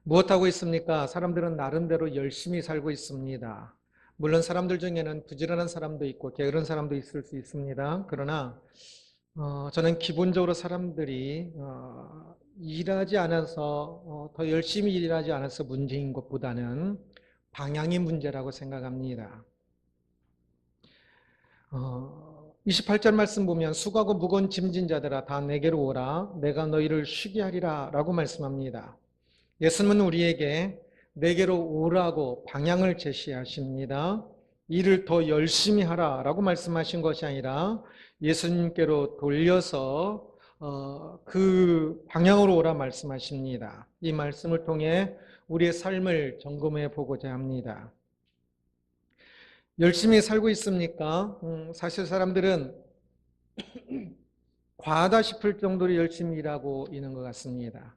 무엇하고 있습니까? 사람들은 나름대로 열심히 살고 있습니다. 물론 사람들 중에는 부지런한 사람도 있고 게으른 사람도 있을 수 있습니다. 그러나 저는 기본적으로 사람들이 일하지 않아서 더 열심히 일하지 않아서 문제인 것보다는 방향이 문제라고 생각합니다. 28절 말씀 보면 수고하고 무거운 짐진 자들아 다 내게로 오라 내가 너희를 쉬게 하리라 라고 말씀합니다. 예수님은 우리에게 내게로 오라고 방향을 제시하십니다. 일을 더 열심히 하라라고 말씀하신 것이 아니라 예수님께로 돌려서 그 방향으로 오라 말씀하십니다. 이 말씀을 통해 우리의 삶을 점검해 보고자 합니다. 열심히 살고 있습니까? 사실 사람들은 과하다 싶을 정도로 열심히 일하고 있는 것 같습니다.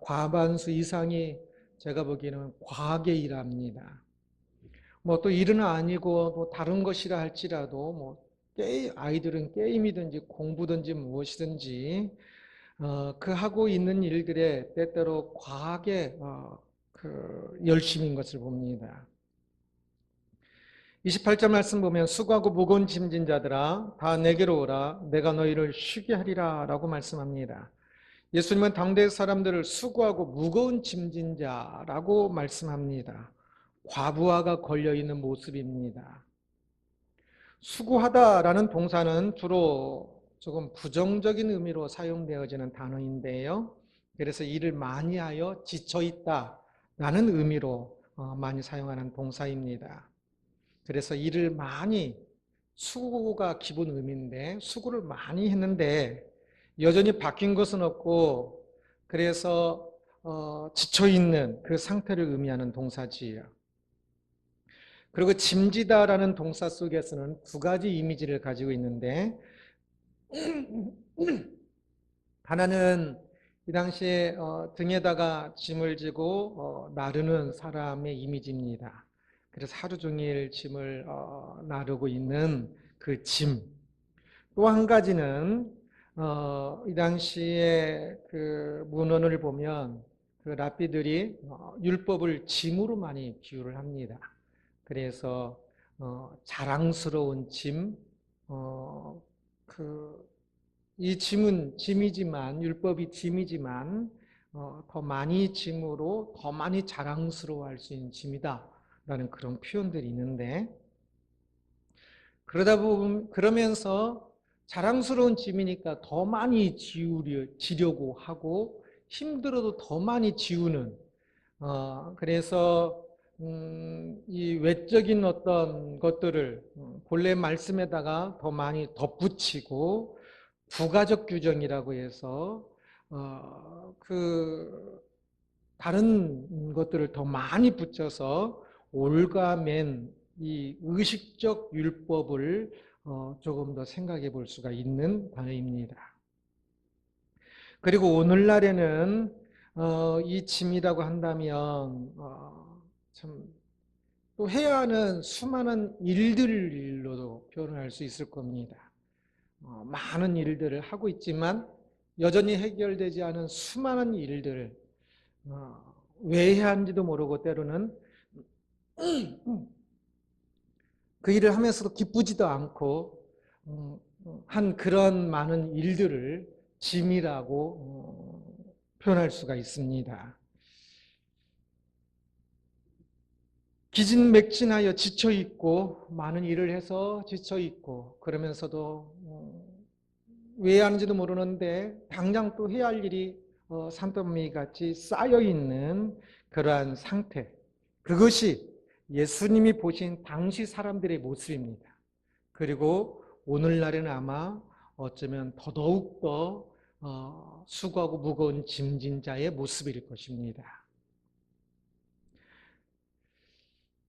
과반수 이상이 제가 보기에는 과하게 일합니다. 뭐 또 일은 아니고 뭐 다른 것이라 할지라도 뭐 아이들은 게임이든지 공부든지 무엇이든지 그 하고 있는 일들에 때때로 과하게 열심인 것을 봅니다. 28절 말씀 보면 수고하고 무거운 짐진 자들아 다 내게로 오라 내가 너희를 쉬게 하리라 라고 말씀합니다. 예수님은 당대 사람들을 수고하고 무거운 짐진 자라고 말씀합니다. 과부하가 걸려있는 모습입니다. 수고하다라는 동사는 주로 조금 부정적인 의미로 사용되어지는 단어인데요. 그래서 일을 많이 하여 지쳐있다라는 의미로 많이 사용하는 동사입니다. 그래서 일을 많이, 수고가 기본 의미인데 수고를 많이 했는데 여전히 바뀐 것은 없고 그래서 지쳐있는 그 상태를 의미하는 동사지요. 그리고 짐지다라는 동사 속에서는 두 가지 이미지를 가지고 있는데 하나는 이 당시에 등에다가 짐을 지고 나르는 사람의 이미지입니다. 그래서 하루 종일 짐을 나르고 있는 그 짐. 또 한 가지는 이 당시에 그 문헌을 보면 그 랍비들이 율법을 짐으로 많이 비유를 합니다. 그래서 자랑스러운 짐, 이 짐은 짐이지만 율법이 짐이지만 더 많이 짐으로 더 많이 자랑스러워할 수 있는 짐이다라는 그런 표현들이 있는데 그러면서 자랑스러운 짐이니까 더 많이 지려고 하고 힘들어도 더 많이 지우는 그래서 이 외적인 어떤 것들을 본래 말씀에다가 더 많이 덧붙이고 부가적 규정이라고 해서 그 다른 것들을 더 많이 붙여서 올가맨 이 의식적 율법을 조금 더 생각해 볼 수가 있는 단어입니다. 그리고 오늘날에는 이 짐이라고 한다면 참 또 해야 하는 수많은 일들로도 표현할 수 있을 겁니다. 많은 일들을 하고 있지만 여전히 해결되지 않은 수많은 일들을 왜 해야 하는지도 모르고 때로는 그 일을 하면서도 기쁘지도 않고 한 그런 많은 일들을 짐이라고 표현할 수가 있습니다. 기진맥진하여 지쳐있고 많은 일을 해서 지쳐있고 그러면서도 왜 하는지도 모르는데 당장 또 해야 할 일이 산더미 같이 쌓여있는 그러한 상태, 그것이 예수님이 보신 당시 사람들의 모습입니다. 그리고 오늘날에는 아마 어쩌면 더더욱더 수고하고 무거운 짐진 자의 모습일 것입니다.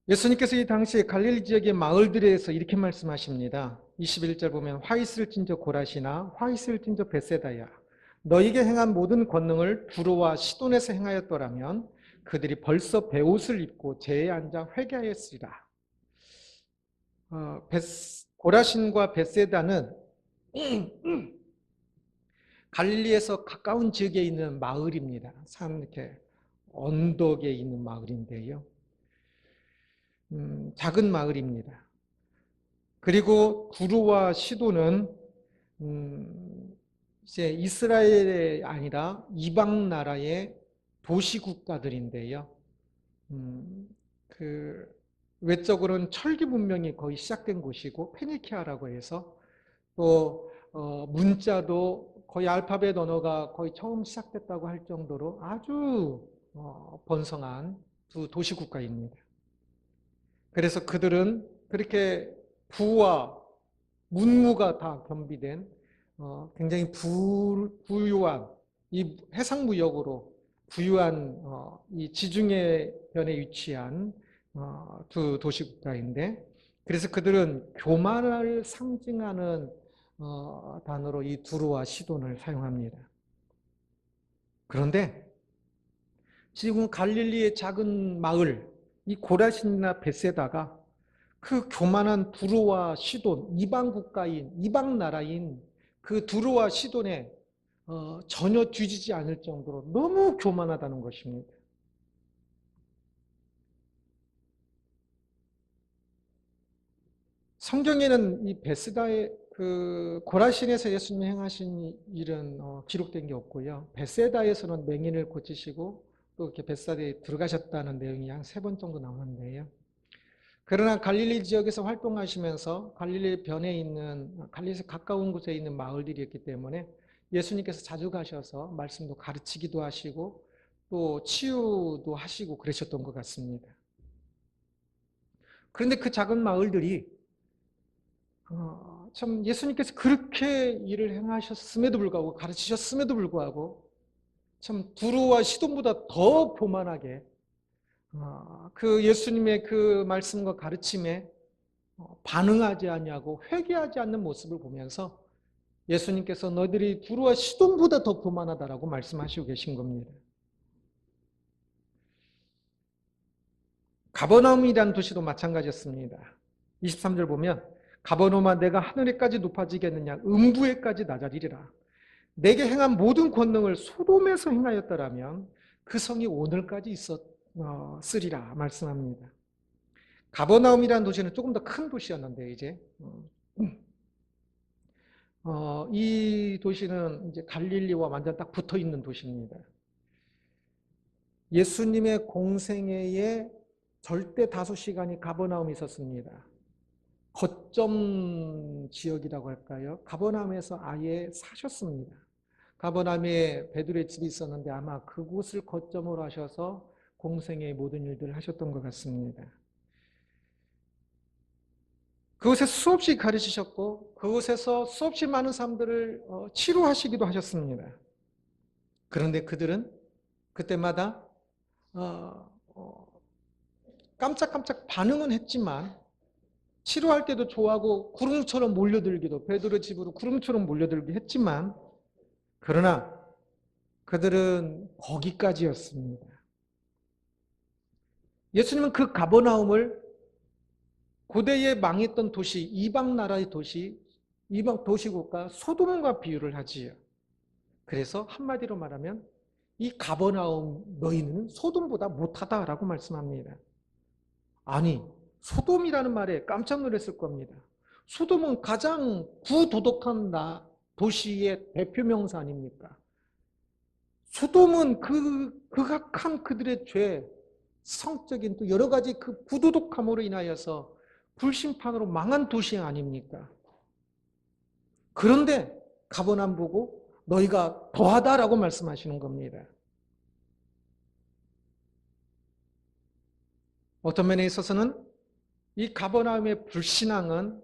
예수님께서 이 당시에 갈릴리 지역의 마을들에서 이렇게 말씀하십니다. 21절 보면 화 있을 진저 고라시나 화 있을 진저 벳세다야 너에게 행한 모든 권능을 두로와 시돈에서 행하였더라면 그들이 벌써 베옷을 입고 제에 앉아 회개하였으리라. 고라신과 벳세다는 갈릴리에서 가까운 지역에 있는 마을입니다. 이렇게 언덕에 있는 마을인데요. 작은 마을입니다. 그리고 두루와 시돈은 이제 이스라엘이 아니라 이방 나라의 도시 국가들인데요. 그 외적으로는 철기 문명이 거의 시작된 곳이고 페니키아라고 해서 또 문자도 거의 알파벳 언어가 거의 처음 시작됐다고 할 정도로 아주 번성한 두 도시 국가입니다. 그래서 그들은 그렇게 부와 문무가 다 겸비된 굉장히 부유한 이 해상무역으로 부유한 이 지중해 변에 위치한 두 도시 국가인데, 그래서 그들은 교만을 상징하는 단어로 이 두루와 시돈을 사용합니다. 그런데 지금 갈릴리의 작은 마을 이 고라신이나 벳세다가 그 교만한 두루와 시돈, 이방 국가인, 이방 나라인 그 두루와 시돈에 전혀 뒤지지 않을 정도로 너무 교만하다는 것입니다. 성경에는 이 베스다의 그 고라신에서 예수님이 행하신 일은 기록된 게 없고요. 베세다에서는 맹인을 고치시고 또 이렇게 베세다에 들어가셨다는 내용이 한 3번 정도 나오는데요. 그러나 갈릴리 지역에서 활동하시면서 갈릴리 변에 있는 갈릴리에서 가까운 곳에 있는 마을들이었기 때문에 예수님께서 자주 가셔서 말씀도 가르치기도 하시고 또 치유도 하시고 그러셨던 것 같습니다. 그런데 그 작은 마을들이 참 예수님께서 그렇게 일을 행하셨음에도 불구하고 가르치셨음에도 불구하고 참 두루와 시돈보다 더 교만하게 그 예수님의 그 말씀과 가르침에 반응하지 않냐고 회개하지 않는 모습을 보면서 예수님께서 너희들이 두루와 시돈보다 더 교만하다라고 말씀하시고 계신 겁니다. 가버나움이라는 도시도 마찬가지였습니다. 23절 보면 가버나움아 내가 하늘에까지 높아지겠느냐 음부에까지 낮아지리라. 내게 행한 모든 권능을 소돔에서 행하였더라면 그 성이 오늘까지 있었으리라 말씀합니다. 가버나움이라는 도시는 조금 더 큰 도시였는데 이제 이 도시는 이제 갈릴리와 완전 딱 붙어 있는 도시입니다. 예수님의 공생애에 절대 다수 시간이 가버나움에 있었습니다. 거점 지역이라고 할까요? 가버나움에서 아예 사셨습니다. 가버나움에 베드로의 집이 있었는데 아마 그곳을 거점으로 하셔서 공생의 모든 일들을 하셨던 것 같습니다. 그곳에 수없이 가르치셨고 그곳에서 수없이 많은 사람들을 치료하시기도 하셨습니다. 그런데 그들은 그때마다 깜짝깜짝 반응은 했지만 치료할 때도 좋아하고 구름처럼 몰려들기도 베드로 집으로 구름처럼 몰려들기 했지만 그러나 그들은 거기까지였습니다. 예수님은 그 가버나움을 고대에 망했던 도시, 이방 나라의 도시, 이방 도시국가 소돔과 비유를 하지요. 그래서 한마디로 말하면 이 가버나움 너희는 소돔보다 못하다라고 말씀합니다. 아니, 소돔이라는 말에 깜짝 놀랐을 겁니다. 소돔은 가장 부도덕한 도시의 대표 명사 아닙니까? 소돔은 극악한 그들의 죄, 성적인 또 여러 가지 그 부도덕함으로 인하여서 불심판으로 망한 도시 아닙니까? 그런데 가버나움 보고 너희가 더하다라고 말씀하시는 겁니다. 어떤 면에 있어서는 이 가버나움의 불신앙은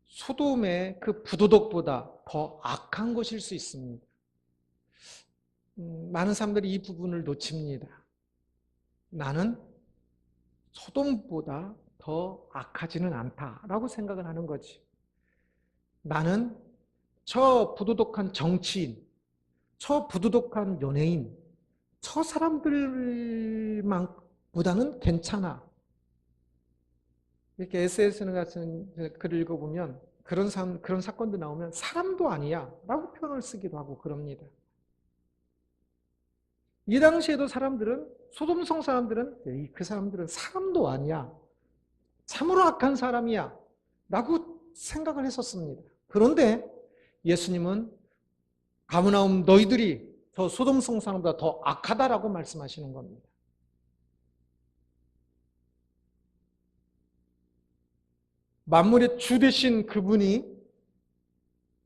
소돔의 그 부도덕보다 더 악한 것일 수 있습니다. 많은 사람들이 이 부분을 놓칩니다. 나는 소돔보다 더 악하지는 않다라고 생각을 하는 거지. 나는 저 부도덕한 정치인, 저 부도덕한 연예인, 저 사람들보다는 괜찮아. 이렇게 SNS 같은 글을 읽어보면 그런 사건도 나오면 사람도 아니야 라고 표현을 쓰기도 하고 그럽니다. 이 당시에도 소돔성 사람들은 그 사람들은 사람도 아니야. 참으로 악한 사람이야. 라고 생각을 했었습니다. 그런데 예수님은 가버나움 너희들이 저 소돔성 사람보다 더 악하다라고 말씀하시는 겁니다. 만물의 주 되신 그분이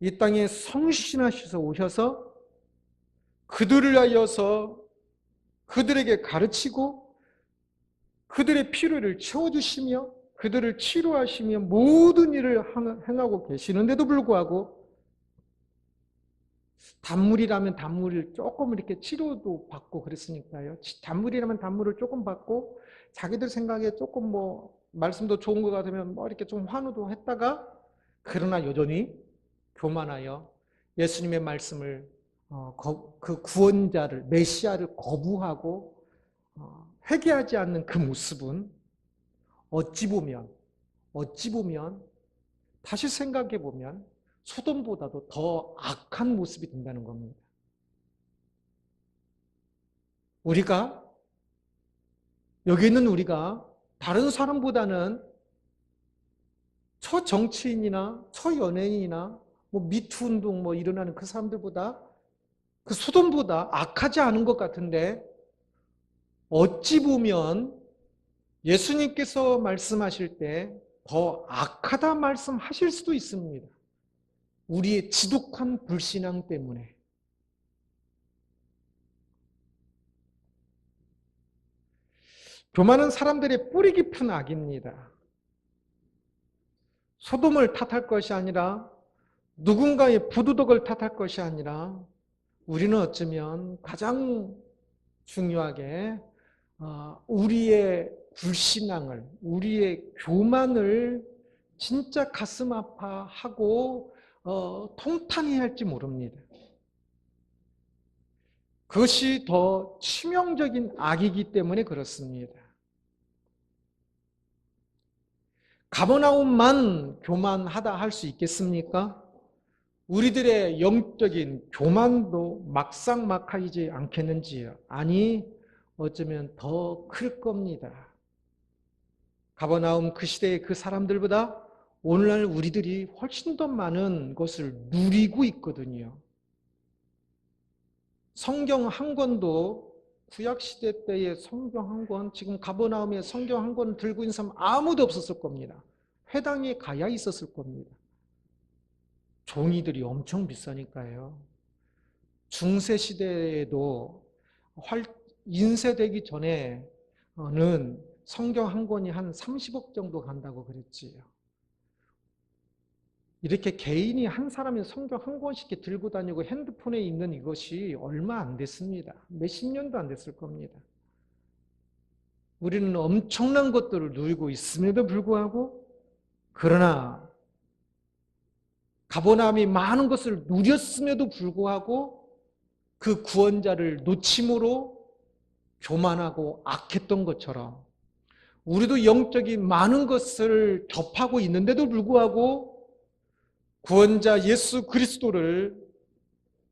이 땅에 성신하셔서 오셔서 그들을 위하여서 그들에게 가르치고 그들의 필요를 채워주시며 그들을 치료하시며 모든 일을 행하고 계시는데도 불구하고 단물이라면 단물을 조금 이렇게 치료도 받고 그랬으니까요. 단물이라면 단물을 조금 받고 자기들 생각에 조금 말씀도 좋은 것 같으면 이렇게 좀 환호도 했다가 그러나 여전히 교만하여 예수님의 말씀을 그 구원자를 메시아를 거부하고 회개하지 않는 그 모습은 어찌 보면 다시 생각해 보면 소돔보다도 더 악한 모습이 된다는 겁니다. 여기 있는 우리가 다른 사람보다는 저 정치인이나 저 연예인이나 미투 운동 일어나는 그 사람들보다 그 소돔보다 악하지 않은 것 같은데 어찌 보면 예수님께서 말씀하실 때 더 악하다 말씀하실 수도 있습니다. 우리의 지독한 불신앙 때문에. 교만은 사람들의 뿌리 깊은 악입니다. 소돔을 탓할 것이 아니라 누군가의 부도덕을 탓할 것이 아니라 우리는 어쩌면 가장 중요하게 우리의 불신앙을, 우리의 교만을 진짜 가슴 아파하고 통탄해야 할지 모릅니다. 그것이 더 치명적인 악이기 때문에 그렇습니다. 가버나움만 교만하다 할 수 있겠습니까? 우리들의 영적인 교만도 막상막하이지 않겠는지요? 아니, 어쩌면 더 클 겁니다. 가버나움 그 시대의 그 사람들보다 오늘날 우리들이 훨씬 더 많은 것을 누리고 있거든요. 성경 한 권도 구약시대 때의 성경 한 권, 지금 가버나움에 성경 한 권 들고 있는 사람 아무도 없었을 겁니다. 회당에 가야 있었을 겁니다. 종이들이 엄청 비싸니까요. 중세시대에도 인쇄되기 전에는 성경 한 권이 한 30억 정도 간다고 그랬지요. 이렇게 개인이 한 사람이 성경 한 권씩 들고 다니고 핸드폰에 있는 이것이 얼마 안 됐습니다. 몇십 년도 안 됐을 겁니다. 우리는 엄청난 것들을 누리고 있음에도 불구하고 그러나 가버나움이 많은 것을 누렸음에도 불구하고 그 구원자를 놓침으로 교만하고 악했던 것처럼 우리도 영적인 많은 것을 접하고 있는데도 불구하고 구원자 예수 그리스도를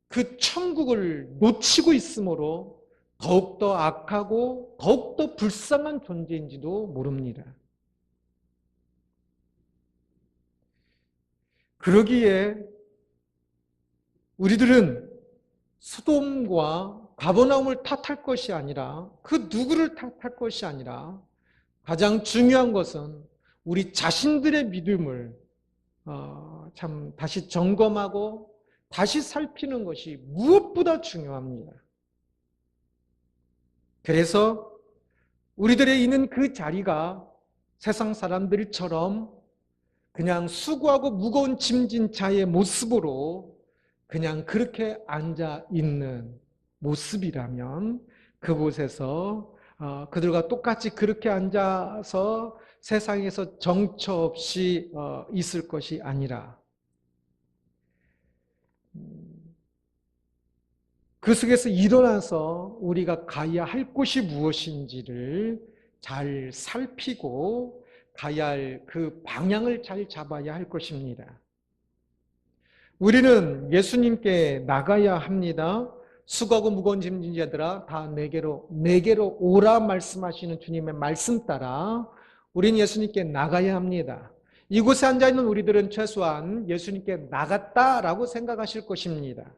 그 천국을 놓치고 있으므로 더욱더 악하고 더욱더 불쌍한 존재인지도 모릅니다. 그러기에 우리들은 소돔과 가버나움을 탓할 것이 아니라 그 누구를 탓할 것이 아니라 가장 중요한 것은 우리 자신들의 믿음을 참 다시 점검하고 다시 살피는 것이 무엇보다 중요합니다. 그래서 우리들의 있는 그 자리가 세상 사람들처럼 그냥 수고하고 무거운 짐진 자의 모습으로 그냥 그렇게 앉아 있는 모습이라면 그곳에서 그들과 똑같이 그렇게 앉아서 세상에서 정처 없이 있을 것이 아니라 그 속에서 일어나서 우리가 가야 할 곳이 무엇인지를 잘 살피고 가야 할 그 방향을 잘 잡아야 할 것입니다. 우리는 예수님께 나가야 합니다. 수고하고 무거운 짐진 자들아 다 내게로 오라 말씀하시는 주님의 말씀 따라 우린 예수님께 나가야 합니다. 이곳에 앉아있는 우리들은 최소한 예수님께 나갔다라고 생각하실 것입니다.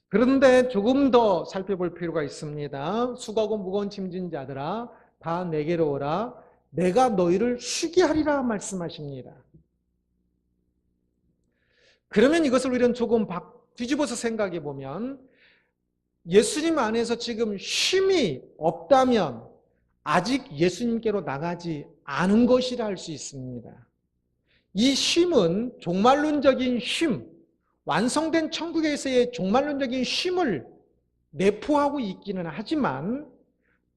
그런데 조금 더 살펴볼 필요가 있습니다. 수고하고 무거운 짐진 자들아 다 내게로 오라 내가 너희를 쉬게 하리라 말씀하십니다. 그러면 이것을 우리는 조금 뒤집어서 생각해 보면 예수님 안에서 지금 쉼이 없다면 아직 예수님께로 나가지 않은 것이라 할 수 있습니다. 이 쉼은 종말론적인 쉼, 완성된 천국에서의 종말론적인 쉼을 내포하고 있기는 하지만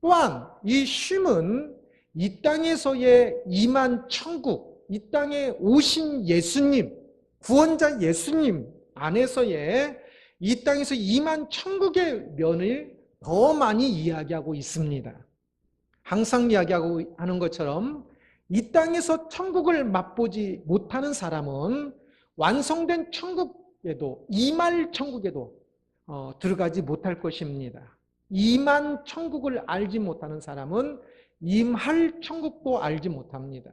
또한 이 쉼은 이 땅에서의 임한 천국, 이 땅에 오신 예수님, 구원자 예수님 안에서의 이 땅에서 임한 천국의 면을 더 많이 이야기하고 있습니다. 항상 이야기하고 하는 것처럼 이 땅에서 천국을 맛보지 못하는 사람은 완성된 천국에도 임할 천국에도 들어가지 못할 것입니다. 임한 천국을 알지 못하는 사람은 임할 천국도 알지 못합니다.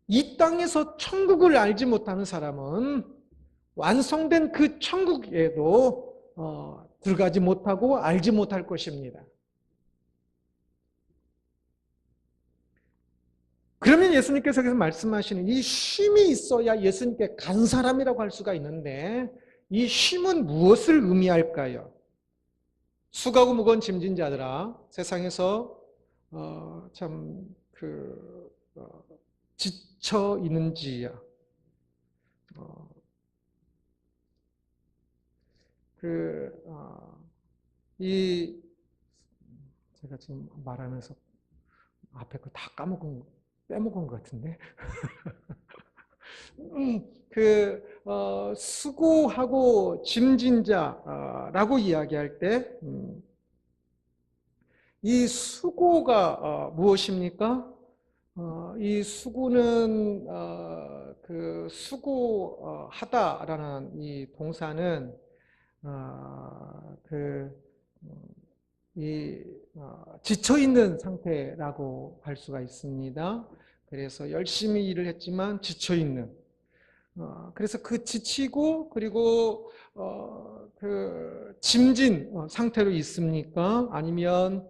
이 땅에서 천국을 알지 못하는 사람은 완성된 그 천국에도 들어가지 못하고 알지 못할 것입니다. 그러면 예수님께서 말씀하시는 이 쉼이 있어야 예수님께 간 사람이라고 할 수가 있는데 이 쉼은 무엇을 의미할까요? 수고하고 무거운 짐진 자들아 세상에서 지쳐 있는지야. 제가 지금 말하면서 앞에 거 다 빼먹은 것 같은데. 수고하고 짐진 자라고 이야기할 때, 이 수고가 무엇입니까? 이 수고는, 수고하다라는 이 동사는, 지쳐있는 상태라고 할 수가 있습니다. 그래서 열심히 일을 했지만 지쳐있는. 그래서 그 지치고, 그리고, 짐진 상태로 있습니까? 아니면,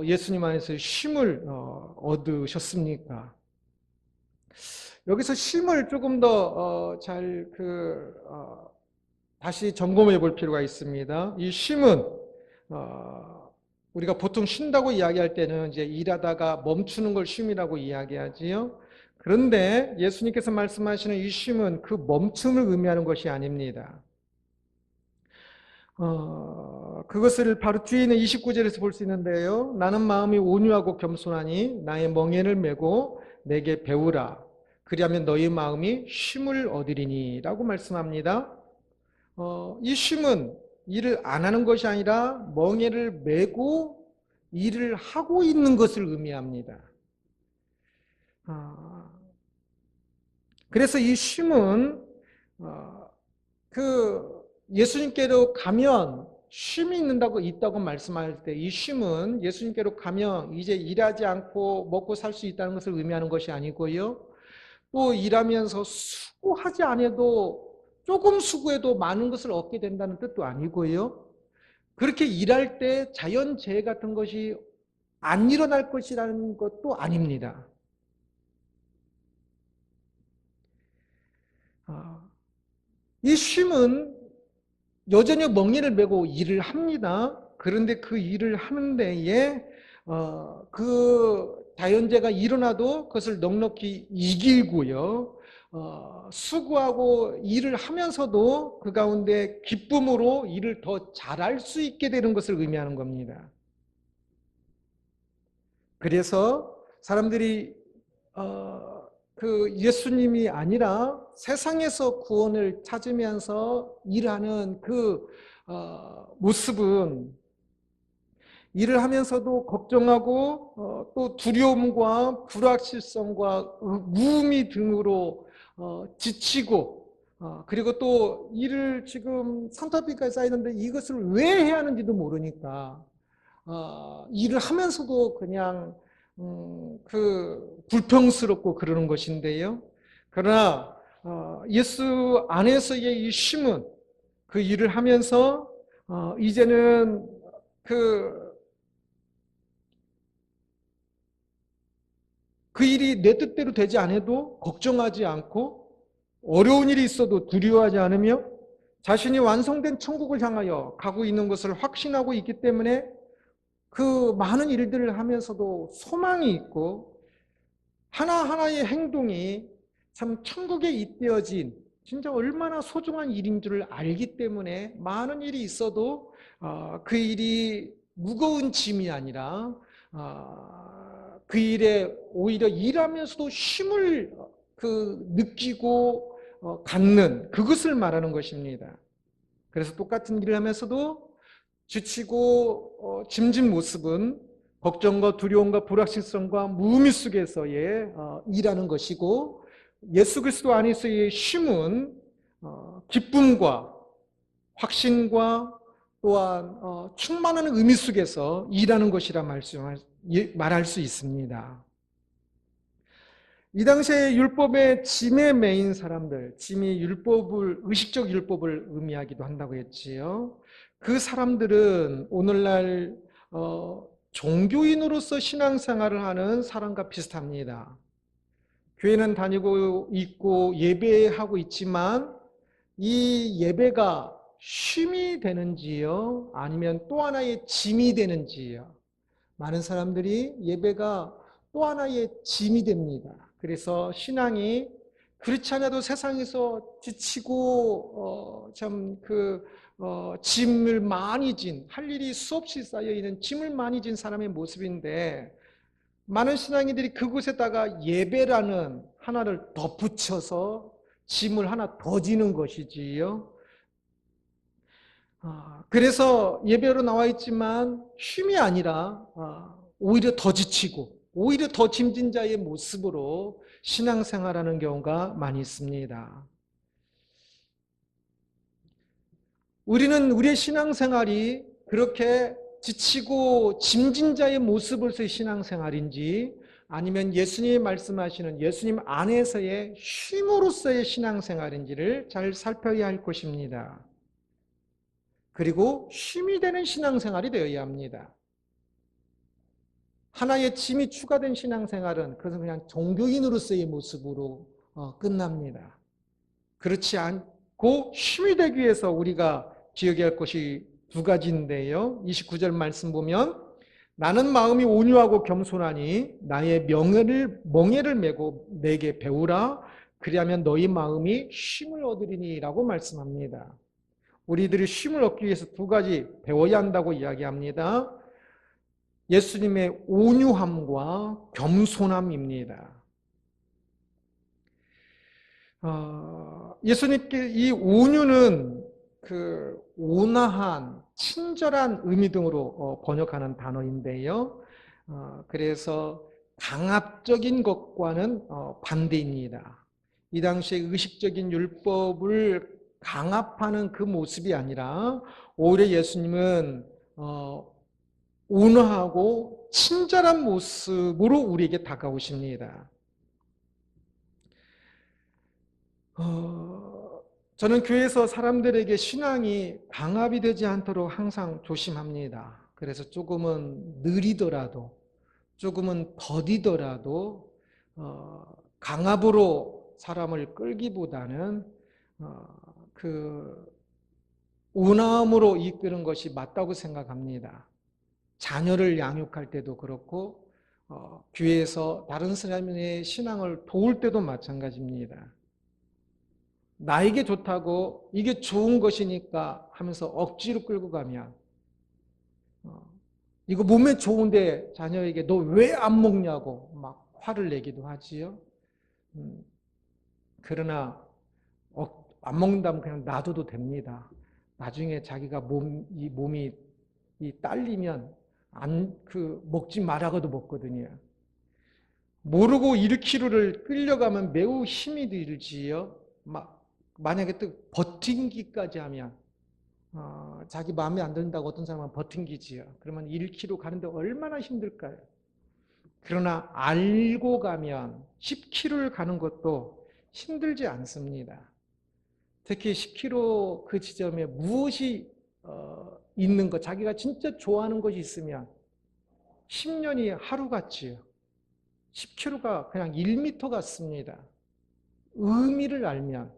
예수님 안에서 쉼을 얻으셨습니까? 여기서 쉼을 조금 더 다시 점검해 볼 필요가 있습니다. 이 쉼은 우리가 보통 쉰다고 이야기할 때는 이제 일하다가 멈추는 걸 쉼이라고 이야기하지요. 그런데 예수님께서 말씀하시는 이 쉼은 그 멈춤을 의미하는 것이 아닙니다. 그것을 바로 뒤에 있는 29절에서 볼 수 있는데요. 나는 마음이 온유하고 겸손하니 나의 멍에를 메고 내게 배우라. 그리하면 너희 마음이 쉼을 얻으리니 라고 말씀합니다. 이 쉼은 일을 안 하는 것이 아니라 멍에를 메고 일을 하고 있는 것을 의미합니다. 그래서 이 쉼은 예수님께로 가면 쉼이 있다고 말씀할 때 이 쉼은 예수님께로 가면 이제 일하지 않고 먹고 살 수 있다는 것을 의미하는 것이 아니고요. 또 일하면서 수고하지 않아도 조금 수고해도 많은 것을 얻게 된다는 뜻도 아니고요. 그렇게 일할 때 자연재해 같은 것이 안 일어날 것이라는 것도 아닙니다. 이 쉼은 여전히 멍에를 메고 일을 합니다. 그런데 그 일을 하는 데에 그 자연재해가 일어나도 그것을 넉넉히 이기고요. 수고하고 일을 하면서도 그 가운데 기쁨으로 일을 더 잘할 수 있게 되는 것을 의미하는 겁니다. 그래서 사람들이 예수님이 아니라 세상에서 구원을 찾으면서 일하는 그 모습은 일을 하면서도 걱정하고 또 두려움과 불확실성과 무의미 등으로 지치고 그리고 또 일을 지금 산타비가 쌓이는데 이것을 왜 해야 하는지도 모르니까 일을 하면서도 그냥 불평스럽고 그러는 것인데요. 그러나 예수 안에서의 이 쉼은 그 일을 하면서 이제는 그 일이 내 뜻대로 되지 않아도 걱정하지 않고 어려운 일이 있어도 두려워하지 않으며 자신이 완성된 천국을 향하여 가고 있는 것을 확신하고 있기 때문에 그 많은 일들을 하면서도 소망이 있고 하나하나의 행동이 참 천국에 잇대어진 진짜 얼마나 소중한 일인 줄 알기 때문에 많은 일이 있어도 그 일이 무거운 짐이 아니라 그 일에 오히려 일하면서도 쉼을 느끼고 갖는 그것을 말하는 것입니다. 그래서 똑같은 일을 하면서도 지치고 짐진 모습은 걱정과 두려움과 불확실성과 무의미 속에서의 일하는 것이고 예수 그리스도 안에서의 쉼은 기쁨과 확신과 또한 충만한 의미 속에서 일하는 것이라 말할 수 있습니다. 이 당시에 율법의 짐에 매인 사람들, 짐이 의식적 율법을 의미하기도 한다고 했지요. 그 사람들은 오늘날 종교인으로서 신앙생활을 하는 사람과 비슷합니다. 교회는 다니고 있고 예배하고 있지만 이 예배가 쉼이 되는지요? 아니면 또 하나의 짐이 되는지요? 많은 사람들이 예배가 또 하나의 짐이 됩니다. 그래서 신앙이 그렇지 않아도 세상에서 지치고 짐을 많이 진, 할 일이 수없이 쌓여 있는 짐을 많이 진 사람의 모습인데 많은 신앙인들이 그곳에다가 예배라는 하나를 덧붙여서 짐을 하나 더 지는 것이지요. 그래서 예배로 나와 있지만 쉼이 아니라 오히려 더 지치고 오히려 더 짐진 자의 모습으로 신앙생활하는 경우가 많이 있습니다. 우리는 우리의 신앙생활이 그렇게 지치고 짐진 자의 모습으로서의 신앙생활인지 아니면 예수님이 말씀하시는 예수님 안에서의 쉼으로서의 신앙생활인지를 잘 살펴야 할 것입니다. 그리고 쉼이 되는 신앙생활이 되어야 합니다. 하나의 짐이 추가된 신앙생활은 그것은 그냥 종교인으로서의 모습으로 끝납니다. 그렇지 않고 쉼이 되기 위해서 우리가 기억해야 할 것이 두 가지인데요. 29절 말씀 보면 나는 마음이 온유하고 겸손하니 나의 멍에를 메고 내게 배우라 그리하면 너희 마음이 쉼을 얻으리니 라고 말씀합니다. 우리들이 쉼을 얻기 위해서 두 가지 배워야 한다고 이야기합니다. 예수님의 온유함과 겸손함입니다. 예수님께 이 온유는 온화한, 친절한 의미 등으로 번역하는 단어인데요. 그래서 강압적인 것과는 반대입니다. 이 당시에 의식적인 율법을 강압하는 그 모습이 아니라 오히려 예수님은 온화하고 친절한 모습으로 우리에게 다가오십니다. 저는 교회에서 사람들에게 신앙이 강압이 되지 않도록 항상 조심합니다. 그래서 조금은 느리더라도 조금은 더디더라도 강압으로 사람을 끌기보다는 온화함으로 이끄는 것이 맞다고 생각합니다. 자녀를 양육할 때도 그렇고 교회에서 다른 사람의 신앙을 도울 때도 마찬가지입니다. 나에게 좋다고 이게 좋은 것이니까 하면서 억지로 끌고 가면 이거 몸에 좋은데 자녀에게 너 왜 안 먹냐고 막 화를 내기도 하지요. 그러나 안 먹는다면 그냥 놔둬도 됩니다. 나중에 자기가 몸이 딸리면 먹지 말아가도 먹거든요. 모르고 1kg를 끌려가면 매우 힘이 들지요. 막 만약에 또 버팅기까지 하면 자기 마음에 안 든다고 어떤 사람은 버팅기지요. 그러면 1km 가는데 얼마나 힘들까요? 그러나 알고 가면 10km를 가는 것도 힘들지 않습니다. 특히 10km 그 지점에 무엇이 있는 것, 자기가 진짜 좋아하는 것이 있으면 10년이 하루 같지요. 10km가 그냥 1m 같습니다. 의미를 알면,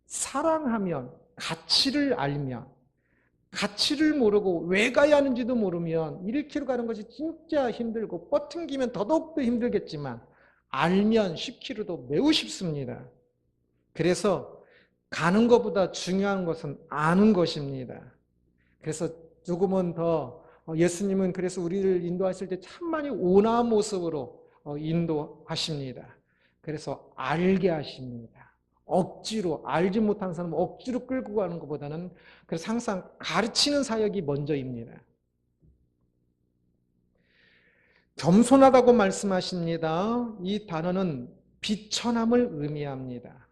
사랑하면, 가치를 알면, 가치를 모르고 왜 가야 하는지도 모르면 1km 가는 것이 진짜 힘들고 뻗팅기면 더더욱더 힘들겠지만 알면 10km도 매우 쉽습니다. 그래서 가는 것보다 중요한 것은 아는 것입니다. 그래서 조금은 더 예수님은 그래서 우리를 인도하실 때 참 많이 온화한 모습으로 인도하십니다. 그래서 알게 하십니다. 억지로 알지 못한 사람은 억지로 끌고 가는 것보다는 그래서 항상 가르치는 사역이 먼저입니다. 겸손하다고 말씀하십니다. 이 단어는 비천함을 의미합니다.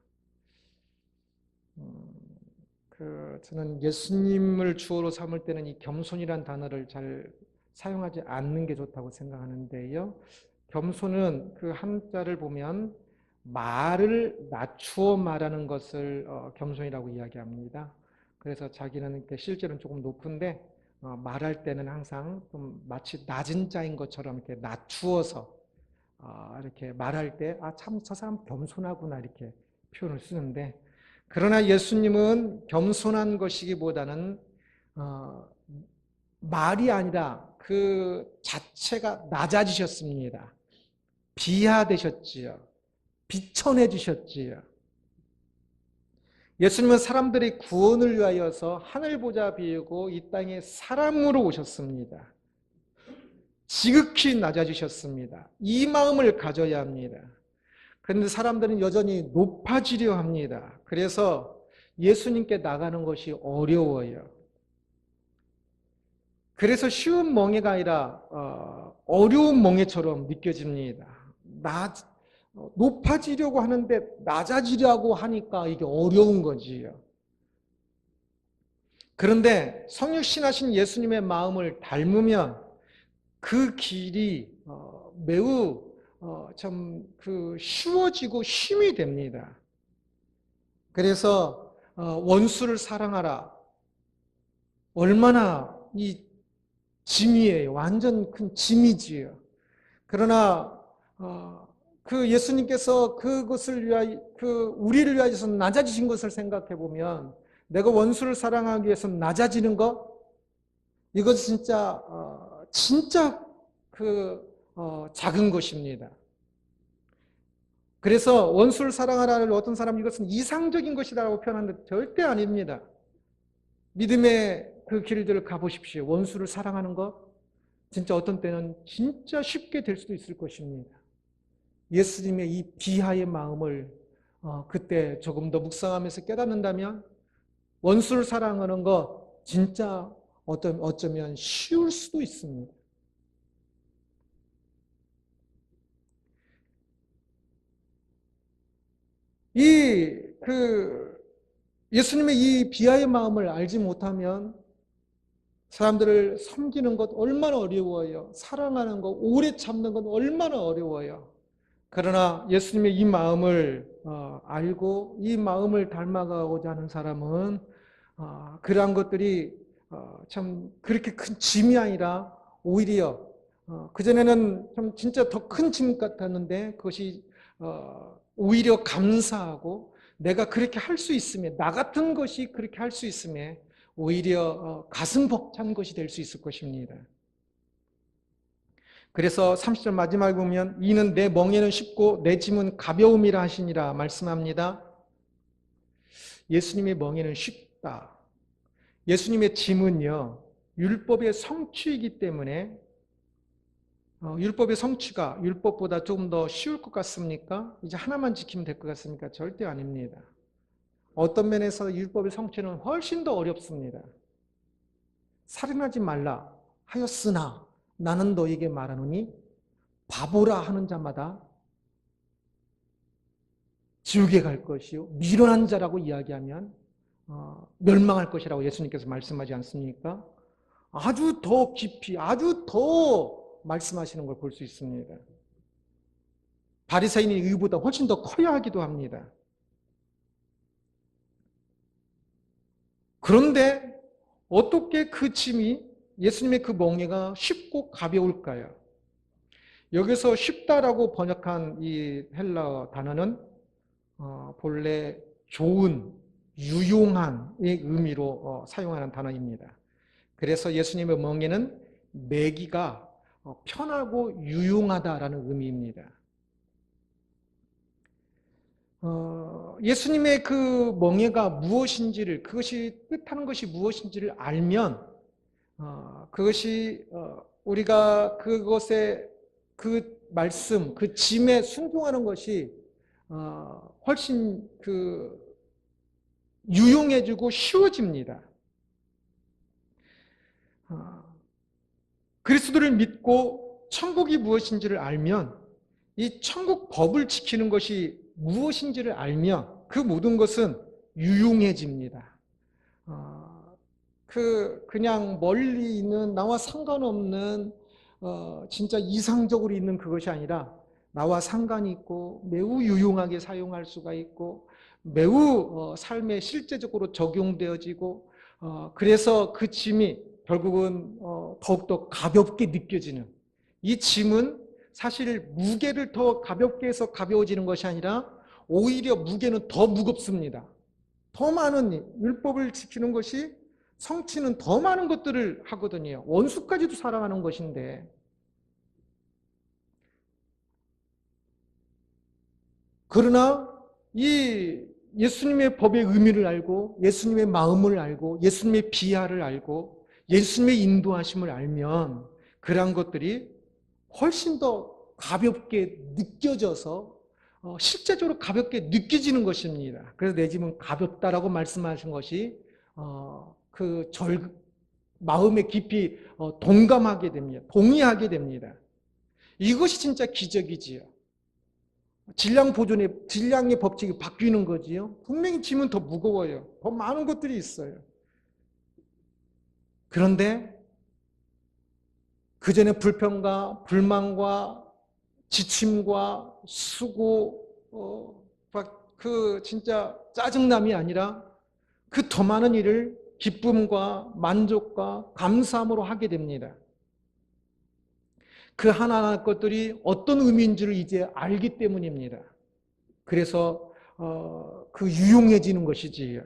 저는 예수님을 주어로 삼을 때는 이 겸손이란 단어를 잘 사용하지 않는 게 좋다고 생각하는데요. 겸손은 그 한자를 보면 말을 낮추어 말하는 것을 겸손이라고 이야기합니다. 그래서 자기는 실제로는 조금 높은데 말할 때는 항상 좀 마치 낮은 자인 것처럼 이렇게 낮추어서 이렇게 말할 때 참 저 사람 겸손하구나 이렇게 표현을 쓰는데, 그러나 예수님은 겸손한 것이기보다는 말이 아니라 그 자체가 낮아지셨습니다. 비하되셨지요. 비천해지셨지요. 예수님은 사람들의 구원을 위하여서 하늘 보좌 비우고 이 땅에 사람으로 오셨습니다. 지극히 낮아지셨습니다. 이 마음을 가져야 합니다. 그런데 사람들은 여전히 높아지려 합니다. 그래서 예수님께 나가는 것이 어려워요. 그래서 쉬운 멍해가 아니라 어려운 멍해처럼 느껴집니다. 높아지려고 하는데 낮아지려고 하니까 이게 어려운 거지요. 그런데 성육신하신 예수님의 마음을 닮으면 그 길이 매우 참 쉬워지고 쉼이 됩니다. 그래서 원수를 사랑하라. 얼마나 이 짐이에요. 완전 큰 짐이지요. 그러나 그 예수님께서 그것을 위하여 우리를 위하여서 낮아지신 것을 생각해 보면 내가 원수를 사랑하기 위해서 낮아지는 것, 이것은 진짜 작은 것입니다. 그래서 원수를 사랑하라를 어떤 사람은 이것은 이상적인 것이라고 표현하는데 절대 아닙니다. 믿음의 그 길들을 가보십시오. 원수를 사랑하는 것, 진짜 어떤 때는 진짜 쉽게 될 수도 있을 것입니다. 예수님의 이 비하의 마음을 그때 조금 더 묵상하면서 깨닫는다면 원수를 사랑하는 것 진짜 어쩌면 쉬울 수도 있습니다. 예수님의 이 비하의 마음을 알지 못하면 사람들을 섬기는 것 얼마나 어려워요. 사랑하는 것, 오래 참는 것 얼마나 어려워요. 그러나 예수님의 이 마음을 알고 이 마음을 닮아가고자 하는 사람은 그러한 것들이 참 그렇게 큰 짐이 아니라 오히려 그전에는 좀 진짜 더 큰 짐 같았는데 그것이 오히려 감사하고 내가 그렇게 할 수 있음에, 나 같은 것이 그렇게 할 수 있음에 오히려 가슴 벅찬 것이 될 수 있을 것입니다. 그래서 30절 마지막에 보면 이는 내 멍에는 쉽고 내 짐은 가벼움이라 하시니라 말씀합니다. 예수님의 멍에는 쉽다. 예수님의 짐은요, 율법의 성취이기 때문에 율법의 성취가 율법보다 조금 더 쉬울 것 같습니까? 이제 하나만 지키면 될 것 같습니까? 절대 아닙니다. 어떤 면에서 율법의 성취는 훨씬 더 어렵습니다. 살인하지 말라 하였으나 나는 너에게 말하노니 바보라 하는 자마다 지옥에 갈 것이요 미련한 자라고 이야기하면 멸망할 것이라고 예수님께서 말씀하지 않습니까? 아주 더 깊이 아주 더 말씀하시는 걸 볼 수 있습니다. 바리새인의 의보다 훨씬 더 커야 하기도 합니다. 그런데 어떻게 그 짐이 예수님의 그 멍에가 쉽고 가벼울까요? 여기서 쉽다라고 번역한 이 헬라어 단어는 본래 좋은, 유용한의 의미로 사용하는 단어입니다. 그래서 예수님의 멍에는 매기가 편하고 유용하다라는 의미입니다. 예수님의 그 멍에가 무엇인지를, 그것이 뜻하는 것이 무엇인지를 알면 그것이 우리가 그것에 그 말씀, 그 짐에 순종하는 것이 훨씬 유용해지고 쉬워집니다. 그리스도를 믿고 천국이 무엇인지를 알면 이 천국 법을 지키는 것이 무엇인지를 알면 그 모든 것은 유용해집니다. 그냥 멀리 있는 나와 상관없는 진짜 이상적으로 있는 그것이 아니라 나와 상관이 있고 매우 유용하게 사용할 수가 있고 매우 삶에 실제적으로 적용되어지고 그래서 그 짐이 결국은 더욱더 가볍게 느껴지는 이 짐은 사실 무게를 더 가볍게 해서 가벼워지는 것이 아니라 오히려 무게는 더 무겁습니다. 더 많은 율법을 지키는 것이 성취는 더 많은 것들을 하거든요. 원수까지도 사랑하는 것인데 그러나 이 예수님의 법의 의미를 알고 예수님의 마음을 알고 예수님의 비하를 알고 예수님의 인도하심을 알면 그러한 것들이 훨씬 더 가볍게 느껴져서 실제적으로 가볍게 느껴지는 것입니다. 그래서 내 짐은 가볍다라고 말씀하신 것이 마음에 깊이 동감하게 됩니다. 동의하게 됩니다. 이것이 진짜 기적이지요. 질량의 법칙이 바뀌는 거지요. 분명히 짐은 더 무거워요. 더 많은 것들이 있어요. 그런데 그전에 불평과 불만과 지침과 수고, 진짜 짜증남이 아니라 그 더 많은 일을 기쁨과 만족과 감사함으로 하게 됩니다. 그 하나하나 것들이 어떤 의미인지를 이제 알기 때문입니다. 그래서 유용해지는 것이지요.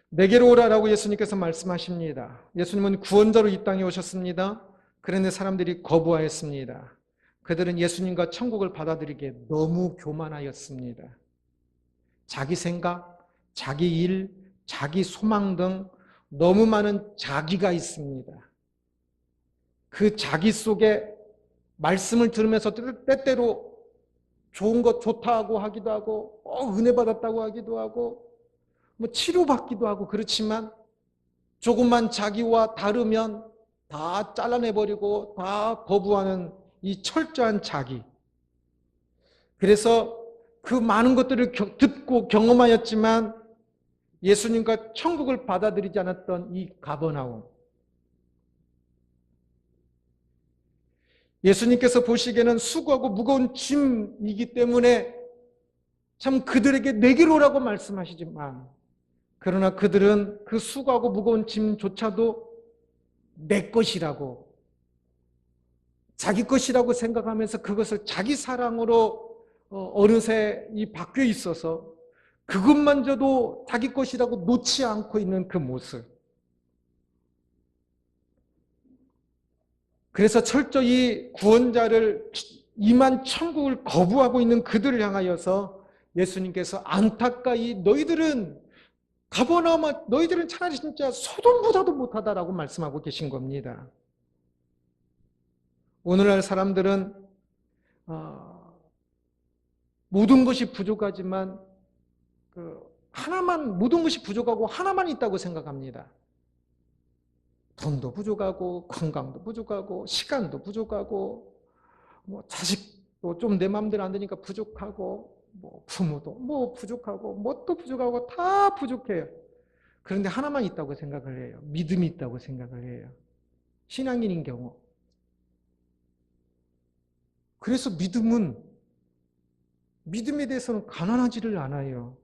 내게로 오라라고 예수님께서 말씀하십니다. 예수님은 구원자로 이 땅에 오셨습니다. 그런데 사람들이 거부하였습니다. 그들은 예수님과 천국을 받아들이기에 너무 교만하였습니다. 자기 생각, 자기 일, 자기 소망 등 너무 많은 자기가 있습니다. 그 자기 속에 말씀을 들으면서 때때로 좋은 것 좋다고 하기도 하고 은혜 받았다고 하기도 하고 치료받기도 하고 그렇지만 조금만 자기와 다르면 다 잘라내버리고 다 거부하는 이 철저한 자기. 그래서 그 많은 것들을 듣고 경험하였지만 예수님과 천국을 받아들이지 않았던 이 가버나움. 예수님께서 보시기에는 수고하고 무거운 짐이기 때문에 참 그들에게 내게로 오라고 말씀하시지만 그러나 그들은 그 수고하고 무거운 짐조차도 내 것이라고 자기 것이라고 생각하면서 그것을 자기 사랑으로 어느새 바뀌어 있어서 그것만저도 자기 것이라고 놓지 않고 있는 그 모습. 그래서 철저히 구원자를 임한 천국을 거부하고 있는 그들을 향하여서 예수님께서 안타까이 너희들은 너희들은 차라리 진짜 소돔보다도 못하다라고 말씀하고 계신 겁니다. 오늘날 사람들은 모든 것이 부족하지만 모든 것이 부족하고 하나만 있다고 생각합니다. 돈도 부족하고 건강도 부족하고 시간도 부족하고 자식 또 좀 내 마음대로 안 되니까 부족하고, 뭐 부모도 뭐 부족하고, 뭣도 부족하고 다 부족해요. 그런데 하나만 있다고 생각을 해요. 믿음이 있다고 생각을 해요. 신앙인인 경우. 그래서 믿음에 대해서는 가난하지를 않아요.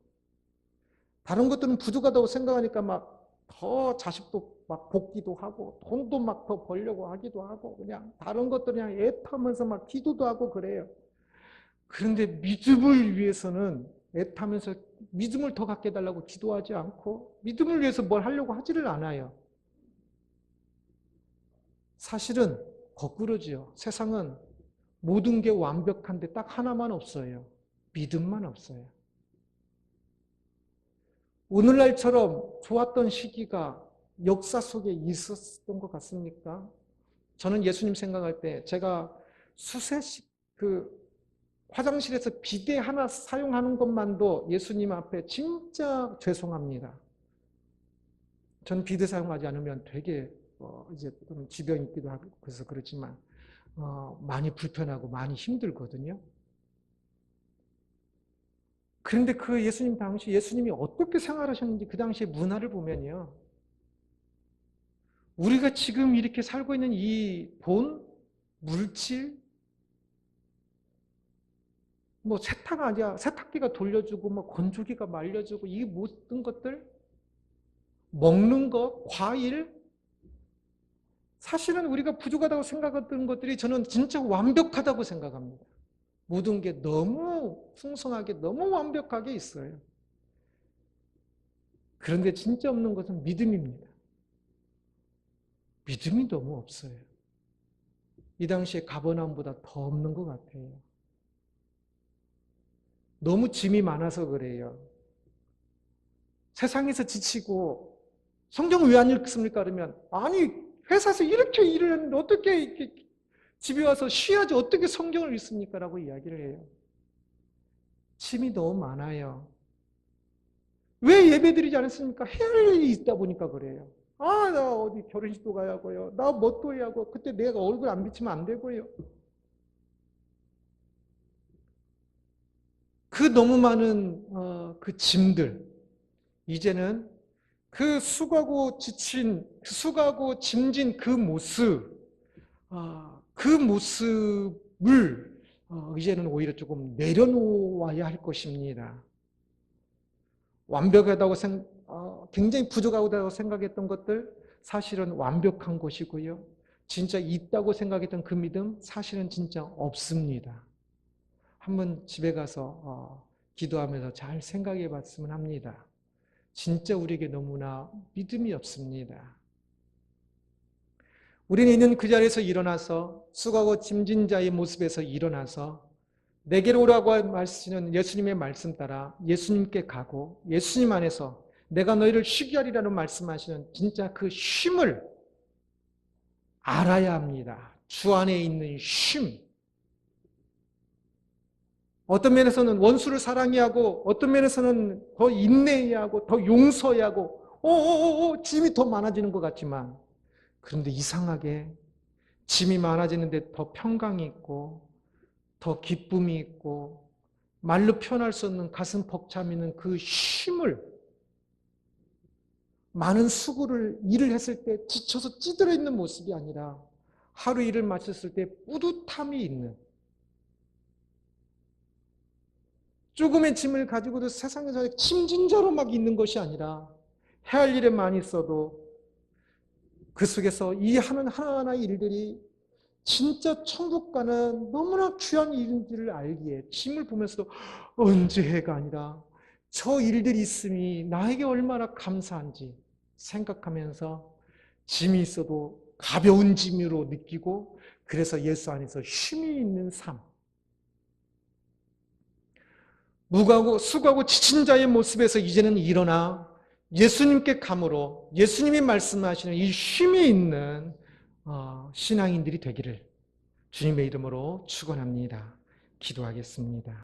다른 것들은 부족하다고 생각하니까 막 더 자식도 막 복기도 하고, 돈도 막 더 벌려고 하기도 하고, 그냥 다른 것들 그냥 애타면서 막 기도도 하고 그래요. 그런데 믿음을 위해서는 애타면서 믿음을 더 갖게 해달라고 기도하지 않고, 믿음을 위해서 뭘 하려고 하지를 않아요. 사실은 거꾸로지요. 세상은 모든 게 완벽한데 딱 하나만 없어요. 믿음만 없어요. 오늘날처럼 좋았던 시기가 역사 속에 있었던 것 같습니까? 저는 예수님 생각할 때 제가 수세식 화장실에서 비데 하나 사용하는 것만도 예수님 앞에 진짜 죄송합니다. 저는 비데 사용하지 않으면 되게 이제 좀 지병이 있기도 하고 그래서 그렇지만 많이 불편하고 많이 힘들거든요. 그런데 그 예수님 당시 예수님이 어떻게 생활하셨는지 그 당시의 문화를 보면요. 우리가 지금 이렇게 살고 있는 이 돈, 물질, 뭐 세탁기가 돌려주고 뭐 건조기가 말려주고 이 모든 것들 먹는 것, 과일 사실은 우리가 부족하다고 생각했던 것들이 저는 진짜 완벽하다고 생각합니다. 모든 게 너무 풍성하게 너무 완벽하게 있어요. 그런데 진짜 없는 것은 믿음입니다. 믿음이 너무 없어요. 이 당시에 가버나움보다 더 없는 것 같아요. 너무 짐이 많아서 그래요. 세상에서 지치고 성경 왜 안 읽습니까? 그러면 아니 회사에서 이렇게 일을 했는데 어떻게 이렇게 집에 와서 쉬어야지 어떻게 성경을 읽습니까? 라고 이야기를 해요. 짐이 너무 많아요. 왜 예배드리지 않았습니까? 해야 할 일이 있다 보니까 그래요. 나 어디 결혼식도 가야 하고요. 나 뭐 또 해야 하고 그때 내가 얼굴 안 비치면 안 되고요. 그 너무 많은 그 짐들 이제는 그 수고하고 짐진 그 모습 그 모습을 이제는 오히려 조금 내려놓아야 할 것입니다. 완벽하다고 굉장히 부족하다고 생각했던 것들 사실은 완벽한 것이고요. 진짜 있다고 생각했던 그 믿음 사실은 진짜 없습니다. 한번 집에 가서 기도하면서 잘 생각해 봤으면 합니다. 진짜 우리에게 너무나 믿음이 없습니다. 우리는 있는 그 자리에서 일어나서 수고하고 짐진 자의 모습에서 일어나서 내게로 오라고 하시는 예수님의 말씀 따라 예수님께 가고 예수님 안에서 내가 너희를 쉬게 하리라는 말씀하시는 진짜 그 쉼을 알아야 합니다. 주 안에 있는 쉼. 어떤 면에서는 원수를 사랑해야 하고 어떤 면에서는 더 인내해야 하고 더 용서해야 하고 짐이 더 많아지는 것 같지만 그런데 이상하게 짐이 많아지는데 더 평강이 있고 더 기쁨이 있고 말로 표현할 수 없는 가슴 벅참 있는 그 쉼을 많은 수고를 일을 했을 때 지쳐서 찌들어 있는 모습이 아니라 하루 일을 마쳤을 때 뿌듯함이 있는 조금의 짐을 가지고도 세상에서 짐진자로 막 있는 것이 아니라 해야 할 일에 많이 있어도 그 속에서 이 하는 하나하나의 일들이 진짜 천국 가는 너무나 귀한 일인지를 알기에 짐을 보면서도 언제 해가 아니라 저 일들이 있음이 나에게 얼마나 감사한지 생각하면서 짐이 있어도 가벼운 짐으로 느끼고 그래서 예수 안에서 쉼이 있는 삶. 무거워 수고하고 지친 자의 모습에서 이제는 일어나 예수님께 감으로 예수님이 말씀하시는 이 쉼이 있는 신앙인들이 되기를 주님의 이름으로 축원합니다. 기도하겠습니다.